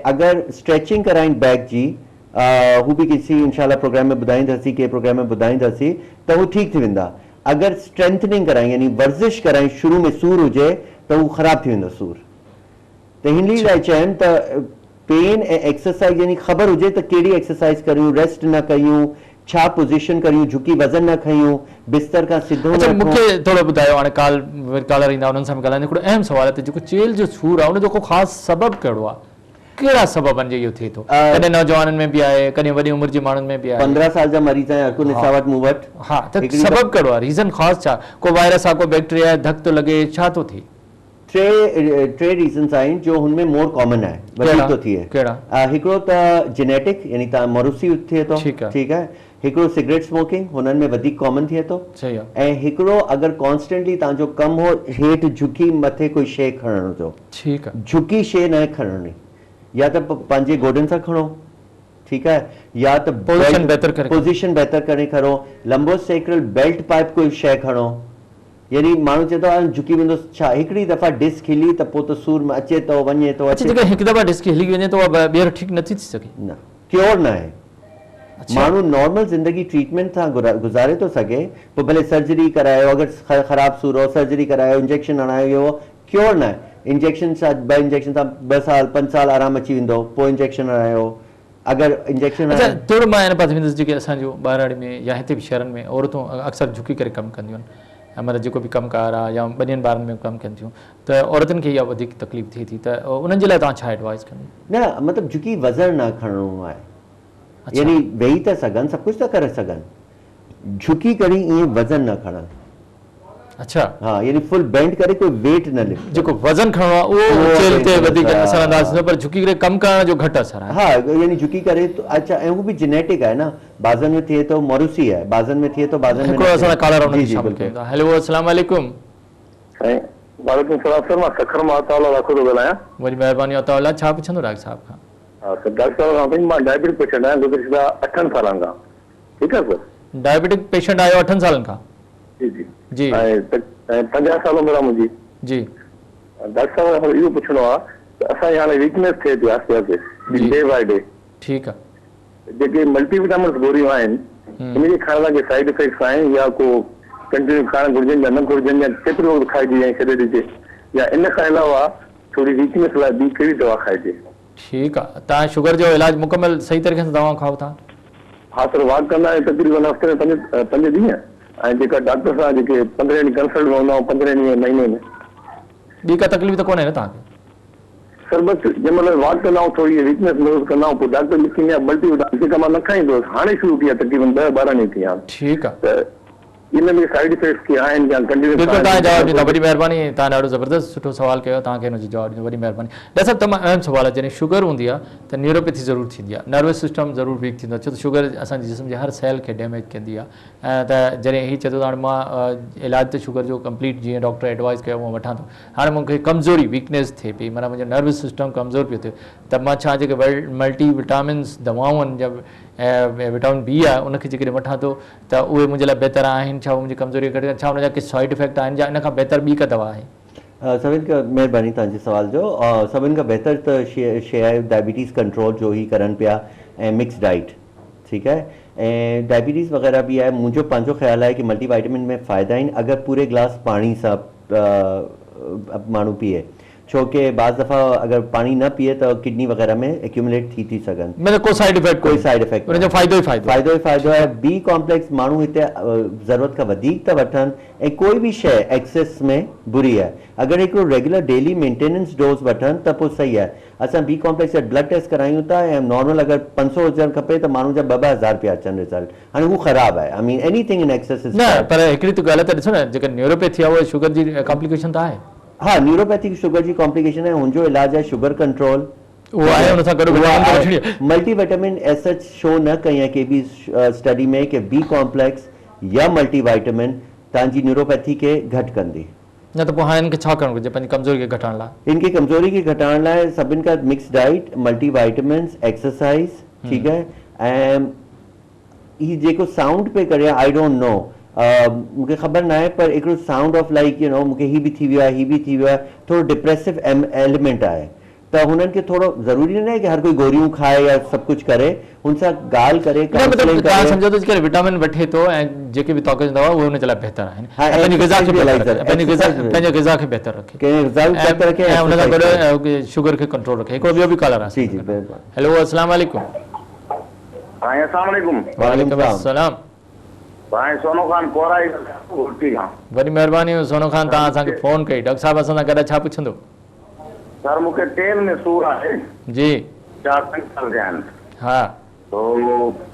अगर स्ट्रेचिंग कराइनि बैक जी, हू भी किसी इंशाल्लाह प्रोग्राम में ॿुधाईंदासीं, के प्रोग्राम में ॿुधाईंदासीं, त हू ठीक थी वेंदा। अगर स्ट्रेंथनिंग कराई यानी वर्जिश कराई, शुरू में सूर हुजे त हू ख़राब थी वेंदो सूर। त हिन लाइ चयनि त पेन ऐं एक्सरसाइज यानी ख़बर हुजे त कहिड़ी एक्सरसाइज करियूं, रेस्ट न कयूं, छा पोजीशन करियूं, झुकी वज़न न खयूं, बिस्तर खां सिधो। अच्छा, मूंखे थोरो ॿुधायो, हाणे कॉलर ईंदा उन्हनि सां बि ॻाल्हाईंदे। हिकिड़ो अहम सुवाल आहे त जेको चेल जो सूर आहे, उनजो को ख़ासि सबबु कहिड़ो आहे? कहिड़ा सबबनि जो इहो थिए थो? कॾहिं नौजवाननि में बि आहे, कॾहिं वॾी उमिरि जे माण्हुनि में बि आहे। 15 साल जा मरीज़ आहिनि, हर को निसा वटि मूं वटि। हा, त सबबु कहिड़ो आहे? रीज़न ख़ासि छा? को वायरस आहे, को बैक्टीरिया आहे, धक थो लॻे, छा थो थिए? टे रीज़न्स आहिनि जो हुनमें मोर कॉमन आहे, वधीक थो थिए। कहिड़ा? हिकिड़ो त जेनेटिक यानी तव्हां मरूसी थिए थो, ठीकु आहे। हिकिड़ो सिगरेट स्मोकिंग, हुननि में वधीक कॉमन थिए थो। सही आहे। ऐं हिकिड़ो अगरि कॉन्स्टेंटली तव्हांजो कमु हो हेठि झुकी मथे कोई शइ खणण जो, ठीकु आहे, झुकी शइ न खणणी, या त पंहिंजे गोॾनि सां खणो, ठीकु आहे, या त पोजीशन बहितर करे खणो, लंबोसेक्रल बेल्ट पाइप कोई शइ खणो। यानी माण्हू चए थो झुकी वेंदो, छा हिकिड़ी दफ़ा डिस्क हिली त पोइ त सूर में अचे थो वञे थो। हिकु दफ़ा डिस्क हिली वञे त ॿीहर ठीकु नथी थी सघे? न, क्योर न आहे। माण्हू नॉर्मल ज़िंदगी ट्रीटमेंट सां गुज़ारे थो सघे, पोइ भले सर्जरी करायो, अगरि ख़राब सूर हो सर्जरी करायो, इंजेक्शन हणायो, क्योर न आहे। इंजेक्शन सां 2 इंजेक्शन सां 2 साल 5 साल आराम अची वेंदो, पोइ इंजेक्शन हणायो। अगर इंजेक्शन थोरो मां हिन पासे वेंदुसि, जेके असांजो ॿाहिरि में या हिते बि शहरनि में औरतूं अक्सर झुकी करे कमु कंदियूं आहिनि, मतलब जेको बि कमकार आहे या ॿियनि ॿारनि में कमु कनि थियूं, त औरतुनि खे इहा वधीक तकलीफ़ थिए थी, त उन्हनि जे लाइ तव्हां छा एडवाइस कंदा? न, मतिलबु झुकी वज़न न खणणो आहे, यानी वेही था सघनि, सभु कुझु था करे सघनि, झुकी करे ईअं वज़न न खणनि। अच्छा, हाँ, यानी फुल बेंड करे कोई वेट न लिफ्ट, जेको वज़न खणणो आहे उहो चेल ते वधीक असर अंदाज़, पर झुकी करे कमु करण जो घटि असर आहे। हाँ, यानी झुकी करे तो अच्छा, ऐं हू बि जेनेटिक आहे न, बाज़न में थिए तो मरूसी आहे, बाज़न में थिए तो बाज़न में। हिकिड़ो असां कॉलर उन खे शामिल कयूं। हेलो, अस्सलाम वालेकुम। वालेकुम सलाम सर, मां सखर मां अताउल्ला लाखो थो ॻाल्हायां। वॾी महिरबानी अताउल्ला, छा पुछंदो डॉक्टर साहब खां? हा सर, डॉक्टर साहब खां मां डायबिटिक पेशेंट आहियां, गुज़िरियल 8 सालनि खां। ठीकु आहे सर? डायबिटिक पेशेंट आहियो 8 सालनि खां? जी जी जी। ऐं 50 साल उमिरि आहे मुंहिंजी। जी। डॉक्टर साहब खां इहो पुछणो आहे त असांजी हाणे वीकनेस थिए थी आस्ते आस्ते, डे बाय डे। ठीकु आहे। जेके मल्टीविटामिन्स गोरियूं आहिनि, इनजे खाइण जा साइड इफेक्ट्स आहिनि, या को कंटिन्यू खाइण घुरिजनि या न घुरिजनि, या केतिरो वक़्तु खाइजे या छॾे ॾिजे, या इन खां अलावा थोरी वीकनेस लाइ ॿी कहिड़ी दवा खाइजे? ठीकु आहे। तव्हां शुगर जो इलाजु मुकमल सही तरीक़े सां दवा खाओ था? हा सर, वाक कंदा आहियूं तक़रीबन हफ़्ते में 5 ॾींहं, ऐं जेका डॉक्टर सां जेके 15 ॾींहं कंसल्ट में हूंदा आहियूं, 15 ॾींहं महीने में। ॿी का तकलीफ़ त कोन्हे न तव्हांखे? सर बसि जंहिं महिल वाक कंदा आहियूं थोरी वीकनेस महसूस कंदा आहियूं, पोइ डॉक्टर लिखी ॾींदा मल्टीविटामिन, जेका मां न खाईंदो, हाणे शुरू कई आहे तक़रीबन 10-12 ॾींहं थी विया। ठीकु आहे। इन में साइड इफेक्ट्स की आहिनि या कंटिन्यू बिल्कुलु तव्हां जवाबु ॾींदा, वॾी महिरबानी, तव्हां ॾाढो ज़बरदस्त सुठो सवाल कयो, तव्हांखे हिनजो जवाबु ॾींदो, वॾी महिरबानी। डॉक्टर साहब तमामु अहम सुवाल आहे, जॾहिं शुगर हूंदी आहे त न्यूरोपैथी ज़रूरु थींदी आहे, नर्वस सिस्टम ज़रूरु वीक थींदो आहे, छो त शुगर असांजे जिस्म जे हर सेल खे डैमेज कंदी आहे। ऐं त जॾहिं हीअ चए थो हाणे मां इलाजु त शुगर जो कंप्लीट जीअं डॉक्टर एडवाइस कयो मां वठां थो, हाणे मूंखे कमज़ोरी वीकनेस थिए पई, माना मुंहिंजो नर्वस सिस्टम कमज़ोर पियो थिए, त मां छा जेके मल्टी विटामिन्स दवाऊं आहिनि या विटामिन बी आहे उनखे जेकॾहिं वठां थो त उहे मुंहिंजे लाइ बहितर आहिनि, छा उहे मुंहिंजी कमज़ोरी घटि, छा उनजा के साइड इफेक्ट आहिनि, या इन खां बहितर ॿी का दवा आहे? सभिनि खां महिरबानी तव्हांजे सवाल जो। सभिनि खां बहितर त शइ आहे डायबिटीज़ कंट्रोल जो ई करनि पिया ऐं मिक्स डाइट, ठीकु आहे। ऐं डायबिटीज़ वग़ैरह बि आहे, मुंहिंजो पंहिंजो ख़्यालु आहे कि मल्टीवाइटामिन में फ़ाइदा आहिनि अगरि पूरे गिलास पाणी सां माण्हू पीए, छो कि बाज़ दफ़ा अगर पानी न पिए तो किडनी वगैरह में एक्यूमुलेट थी सघनि। मतलब कोई साइड इफेक्ट उनजो फ़ाइदो ई फ़ाइदो आहे। बी कॉम्प्लेक्स माण्हू हिते ज़रूरत खां वधीक था वठनि ऐं कोई भी शइ एक्सेस में बुरी आहे। अगर हिकिड़ो रेगुलर डेली मेंटेनेंस डोज वठनि त पोइ सही आहे। असां बी कॉम्प्लेक्स जा ब्लड टेस्ट करायूं था ऐं नॉर्मल अगर 500 हुजणु खपे त माण्हू जा 2-2 हज़ार पिया अचनि रिज़ल्ट, हाणे हू ख़राबु आहे। I mean anything in excess is न, पर हिकिड़ी त ॻाल्हि त ॾिसो न, जेका न्यूरोपैथी आहे उहा शुगर जी कॉम्प्लिकेशन त आहे। हाँ, न्यूरोपैथिक शुगर जी कॉम्प्लिकेशन है, उनजो इलाज है शुगर कंट्रोल, वो आहे उन सां गॾु मल्टीविटामिन एज सच शो न कई है के भी स्टडी में कि बी कॉम्प्लेक्स या मल्टीविटामिन तव्हांजी न्यूरोपैथी के घटि कंदी। न त पोइ हाणे इनखे छा करणु घुरिजे पंहिंजी कमज़ोरी खे घटाइण लाइ? इनकी कमज़ोरी खे घटाइण लाइ सभिनि खां मिक्स डाइट, मल्टीविटामिन्स, एक्सरसाइज, ठीकु है। ऐं ही जेको साउंड पे करे आई डोंट नो, मुझे खबर ना है, पर एक sound of like you know मुझे ही भी थी वियो आहे, ही भी थी वियो आहे, थोड़ो डिप्रेसिव एलिमेंट आहे, त हुननि खे थोड़ो ज़रूरी न है कि हर कोई गोरियूं खाए या सब कुछ करे, हुन सां ॻाल्हि करे काउंसलिंग करे। तव्हां सम्झो त विटामिन वठे थो ऐं जेके बि ताक़त दवा उहे हुन जे लाइ बहितर आहिनि, पंहिंजी ग़िज़ा खे पंहिंजे ग़िज़ा खे बहितर रखे ऐं हुन सां गॾु शुगर खे कंट्रोल रखे। हिकिड़ो ॿियो बि कॉलर आहे। जी जी बिल्कुलु। हेलो, अस्सलाम वालेकुम। अस्सलाम वालेकुम। वालेकुम अस्सलाम। भाई सोनो खान कोराई उल्टी खां। वॾी महिरबानी सोनो खान, तव्हां असांखे फोन कई। डॉक्टर साहब असां सां गॾु छा पुछंदो? सर मूंखे टेल में सूर आहे जी। 4 साल थिया आहिनि। हा, तो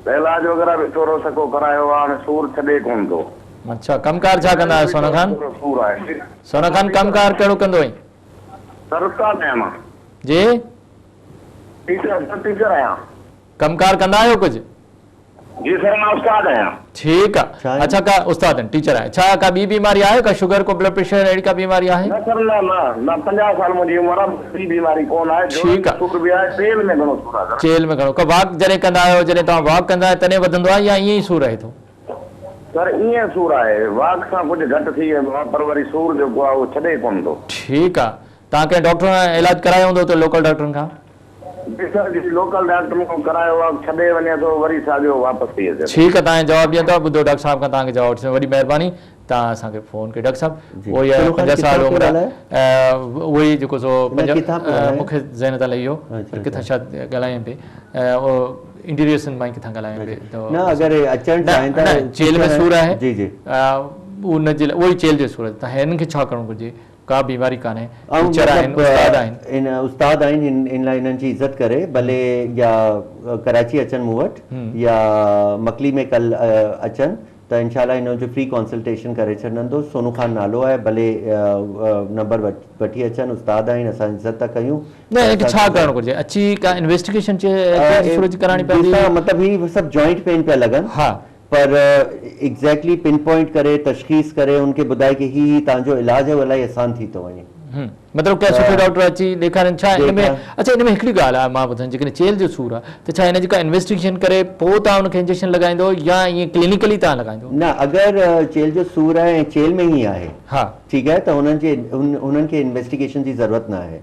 इलाज वग़ैरह भी थोरो सको करायो आहे, हाणे सूर छॾे कोन थो। अच्छा, कमकार छा कंदा आहियो सोनो खान? सूर आहे। सोनो खान कमकार कहिड़ो कंदो आहीं? सर उस्ताद आहियां मां। जी, टीचर आहियां। कमकार कंदा आहियो कुझु? जी सर, मां उस्ताद आहियां। ठीक है। अच्छा, का उस्ताद हैं, टीचर है। अच्छा, का बी बीमारी आहे का? शुगर को, ब्लड प्रेशर अहिड़ी का बीमारी आहे? न सर, न 50 साल मुंहिंजी उमिरि आहे, ॿी बीमारी कोन आहे। ठीक आहे। सूर बि आहे, चेल में घणो सूर आहे। चेल में घणो का? वॉक जॾहिं कंदा आहियो, जॾहिं तव्हां वॉक कंदा आहियो तॾहिं वधंदो आहे या ईअं ई सूर रहे थो? सर ईअं सूर आहे, वॉक सां कुझु घटि थी वेंदो आहे, पर वरी सूर जेको आहे उहो छॾे कोन थो। ठीक आहे। तव्हां कंहिं डॉक्टर खां इलाज करायो हूंदो त लोकल डॉक्टरनि खां? लोकल डॉक्टर खां करायो आहे, छॾे वञे थो वरी साॻियो वापसि थी अचे। ठीकु आहे, तव्हां जवाबु ॾियंदो। ॿुधो डॉक्टर साहब खां तव्हांखे जवाबु ॾिसो। वॾी महिरबानी, तव्हां असांखे फ़ोन कयो। डॉक्टर साहब उहो ई 50 साल उमिरि आहे, उहो ई जेको सो मूंखे ज़हन था लही वियो, किथां छा ॻाल्हायूं पिए, इंटीरियर मां किथां ॻाल्हायूं पिए। न अगरि अचणु चाहिनि था, चेल में सूर आहे, जी जी, उनजे लाइ उहो ई चेल जो सूर आहे, त हिननि खे छा करणु घुरिजे? का बीमारी कान्हे, उस्ताद आहिनि, इन लाइ हिननि जी इज़त करे, भले या कराची अचनि मूं वटि या मकली में कल अचनि, त इंशाल्लाह हिन जो फ्री कंसल्टेशन करे छॾंदो। सोनू खान नालो आहे, भले नंबर वठी अचनि। उस्ताद आहिनि, असां इज़त था कयूं। न, हिनखे छा करणु घुरिजे? अची का इन्वेस्टिगेशन कराइणी पवंदी? मतिलबु ही सभु जॉइंट पेन पिया लॻनि, हा, पर एग्जैक्टली पिन पॉइंट करे तशख़ीस करे उनखे ॿुधाए कि ही तव्हांजो इलाज है, इलाही आसान थी थो वञे। मतिलबु कंहिं सुठे डॉक्टर अची ॾेखारनि छा हिन में? अच्छा, हिन में हिकिड़ी ॻाल्हि आहे मां ॿुधायां, जेकॾहिं चेल जो सूर आहे त छा हिनजी का इन्वेस्टिगेशन करे पोइ तव्हां हुनखे इंजेक्शन लॻाईंदो या ईअं क्लिनिकली तव्हां लॻाईंदो? न, अगरि चेल जो सूर आहे ऐं चेल में ई आहे, हा ठीकु आहे, त हुननि खे इन्वेस्टिगेशन जी ज़रूरत न आहे।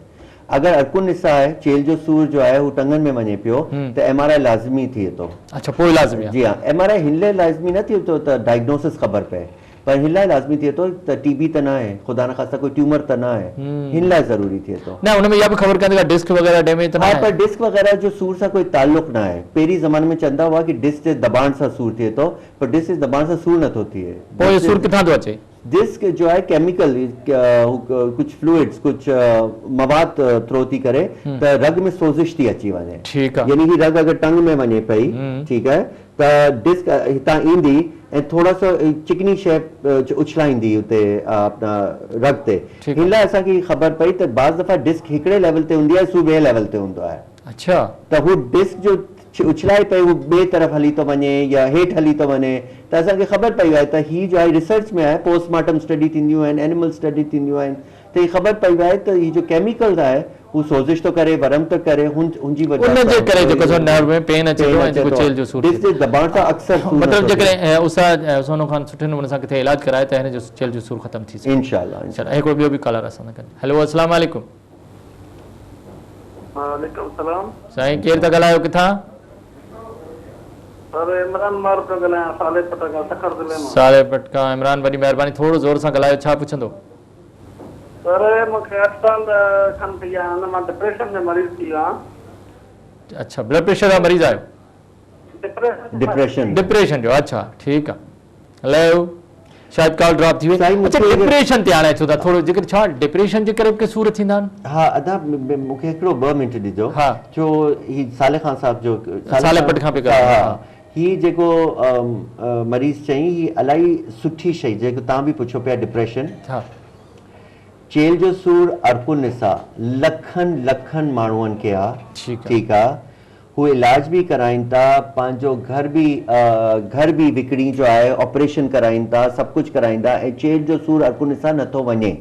अगर अरकुन हिस्सा है, चेल जो सूर जो है वो टंगन में वञे पियो त MRI लाज़मी थिए थो। अच्छा, पोइ लाज़मी आहे? जी हाँ, MRI हिन लाइ लाज़मी न थिए थो त डायग्नोसिस ख़बर पए, पर हिन लाइ लाज़मी थिए थो त TB त न आहे, ख़ुदा न ख़ास्ता कोई ट्यूमर त न आहे, हिन लाइ ज़रूरी थिए थो। न, हुन में इहा बि ख़बर कान्हे डिस्क वग़ैरह डैमेज त न आहे? पर डिस्क वग़ैरह जो सूर सां कोई ताल्लुक़ न आहे। पहिरीं ज़माने में चवंदा हुआ कि डिस्क जे दॿाइण सां सूर थिए थो, पर डिस्क जे दॿाइण सां सूर नथो थिए। पोइ सूर किथां थो अचे? डिस्क जो है केमिकल कुछ फ्लूइड्स कुछ मवाद थ्रो थी करे त रग में सोजिश थी अची वने, ठीक है, यानी कि रग अगर टंग में वने पई, ठीक है, त डिस्क हितां ईंदी ऐं थोड़ा सा चिकनी शेप उछलाईंदी उते अपना रग ते, हिन लाइ असांखे ख़बर पई त बाज़ दफ़ा डिस्क हिकिड़े लेवल ते हूंदी आहे, सू ॿिए लेवल ते हूंदो आहे। अच्छा, त हू डिस्क जो उछलाए पई वो ॿिए तरफ़ हली थो वञे या हेठि हली थो वञे, त असांखे ख़बर पई आहे त ही जो आहे रिसर्च में आहे, पोस्टमार्टम स्टडी थींदियूं आहिनि, एनिमल स्टडी थींदियूं आहिनि, त ही ख़बर पई आहे त ही जो केमिकल्स आहे हू सोजिश थो करे, वरम थो करे, हुनजी वजह उन जे करे जेको सो नर्व में पेन अचे थो ऐं जेको चेल जो सूर डिस्क जे दबाण सां अक्सर मतिलबु जेकॾहिं उसा सोनो खान सुठे नमूने सां किथे इलाज कराए त हिन जो चेल जो सूर ख़तम थी सघे इंशाअल्लाह। इंशाअल्लाह। हिकिड़ो ॿियो बि कॉलर असां सां गॾु। हेलो, अस्सलाम वालेकुम। वालेकुम सलाम। साईं केरु था ॻाल्हायो, किथां? सर इमरान मार पियो ॻाल्हायां, साले पटका सखर ज़िले मां। साले पटका। इमरान, वॾी महिरबानी, थोरो ज़ोर सां ॻाल्हायो, छा पुछंदो? सर मूंखे 8 साल खनि थी विया आहिनि, मां डिप्रेशन में मरीज़ थी वियो आहियां। अच्छा, ब्लड प्रेशर जा मरीज़ आहियो? डिप्रेशन जो, अच्छा ठीकु आहे। हलायो, शायदि कॉल ड्रॉप थी वई। अच्छा, डिप्रेशन ते हाणे अचो था, थोरो जिक्र छा डिप्रेशन जे करे के सूर थींदा आहिनि? हा, अदा मूंखे हिकिड़ो 2 मिंट ॾिजो। हा, जो ही साले खान साहब जो साले पट खां पे कर। हा, ही जेको मरीज़ चई ही इलाही सुठी शइ जेको तव्हां बि पुछो पिया, डिप्रेशन। हा, चेल जो सूर अर्कुन निसा लखनि लखनि माण्हुनि खे आहे, ठीकु आहे, हू इलाज भी कराइनि था, पंहिंजो घर भी विकिणी जो आहे ऑपरेशन कराइनि था, सभु कुझु कराइनि था, ऐं चेल जो सूर अर्कुन निसा नथो वञे।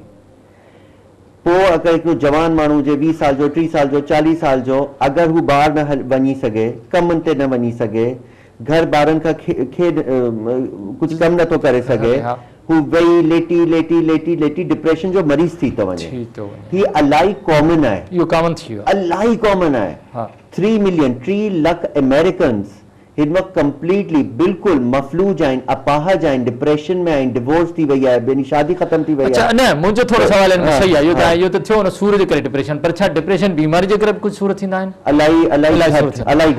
पोइ अगरि हिकिड़ो जवान माण्हू हुजे 20 साल जो, 30 साल जो, 40 साल जो, अगरि हू ॿाहिरि न वञी सघे, कमनि ते न वञी सघे, घर ॿारनि खां कुझु कमु नथो करे सघे, हू वेही लेटी लेटी लेटी लेटी डिप्रेशन जो मरीज़ थी थो वञे। ही इलाही कॉमन आहे, इहो कॉमन थी वियो आहे, इलाही कॉमन आहे। 3 लख अमेरिकन्स हिन वक़्तु कंप्लीटली बिल्कुलु मफलूज आहिनि, अपाहज आहिनि, डिप्रेशन में आहिनि, डिवोर्स थी वई आहे, ॿियनि शादी ख़तम थी वई आहे। अच्छा, न मुंहिंजो थोरो सवाल आहे, सही आहे, इहो त थियो न सूर जे करे डिप्रेशन, पर छा डिप्रेशन बीमारी जे करे कुझु सूर थींदा आहिनि? इलाही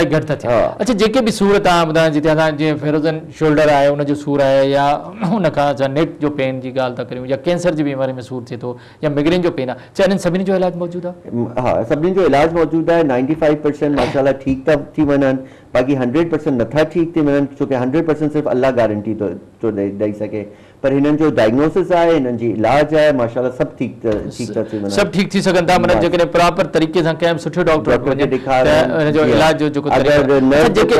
घटि था थियनि। अच्छा, जेके बि सूर तव्हां ॿुधायो, जिते असां जीअं फेरोज़न शोल्डर आहे उनजो सूर आहे, या हुन खां असां नेक जो पेन जी ॻाल्हि था करियूं, या कैंसर जी बीमारी में सूर थिए थो, या मिग्रेन जो पेन आहे, छा इन्हनि सभिनी जो इलाज मौजूदु आहे? हा, सभिनी जो इलाज मौजूदु आहे। 95% माशाल्लाह ठीकु था थी वञनि, बाक़ी 100% नथा ठीक थी वञनि, छोकी 100% सिर्फ़ु अल्लाह गारंटी तो ॾेई सघे, पर हिननि जो डायग्नोसिस आहे, हिननि जी इलाज आहे, माशाल्लाह सभु ठीक था थी वञनि, सभु ठीक थी सघनि था। मतलब जेकॾहिं प्रॉपर तरीक़े सां कंहिं सुठे डॉक्टर खे ॾेखारे जो इलाज जो जेको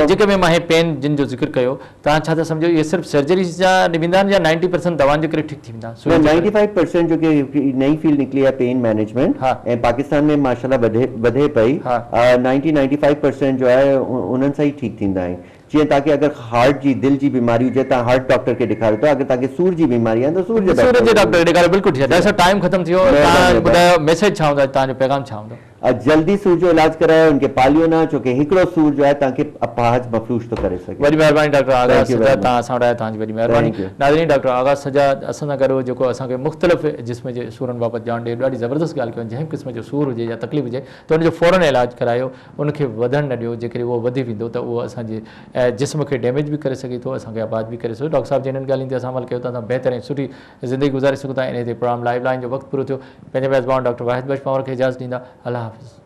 जेके में मां हे पेन जिन जो ज़िक्र कयो, तव्हां छा था सम्झो इहे सिर्फ़ु सर्जरी जा वेंदा आहिनि या 90% दवाउनि जे करे ठीक थी वेंदा? 95% जो कि नई फील्ड निकिली आहे पेन मैनेजमेंट, ऐं पाकिस्तान में माशाल्लाह वधे पई, 90-95% जो आहे उन्हनि सां ई ठीक थींदा आहिनि। जीअं तव्हांखे अगरि हार्ट जी दिलि जी बीमारी हुजे, तव्हां हार्ट डॉक्टर खे ॾेखारियो था, अगरि तव्हांखे सूर जी बीमारी आहे त सूर जे डॉक्टर खे ॾेखारियो। बिल्कुलु ठीकु आहे, टाइम ख़तम थी वियो, तव्हां ॿुधायो मैसेज छा हूंदो, तव्हांजो पैगाम छा हूंदो? जल्दी सूर जो इलाज करायो, उनके पालियो ना, छोकि हिकिड़ो सूर जो आहे तव्हांखे अपाहज मफलूज थो करे सघे। वॾी महिरबानी डॉक्टर आगाज़ सजा, तव्हां असां वटि आया, तव्हांजी वॾी महिरबानी। नाज़रीन, डॉक्टर आगाज़ सजा असां सां गॾु जेको असांखे मुख़्तलिफ़ जिस्म जे सूरनि बाबति ॼाण ॾिए, ॾाढी ज़बरदस्त ॻाल्हि कयो। जंहिं क़िस्म जो सूर हुजे या तकलीफ़ हुजे त उनजो फ़ौरन इलाज करायो, उनखे वधणु न ॾियो। जेकॾहिं उहो वधी वेंदो त उहो असांजे जिस्म खे डैमेज बि करे सघे थो, असांखे आबाद बि करे सघे। डॉक्टर साहब जिन्हनि ॻाल्हियुनि ते असां अमल कयो था, असां बहितर ऐं सुठी ज़िंदगी गुज़ारे सघूं था। इन ते प्रोग्राम लाइव लाइन जो वक़्तु पूरो थियो। पंहिंजे मेज़बान डॉक्टर वाहिद बख्श पंवर खे इजाज़त ॾींदा। अल्लाह हाफ़िज़।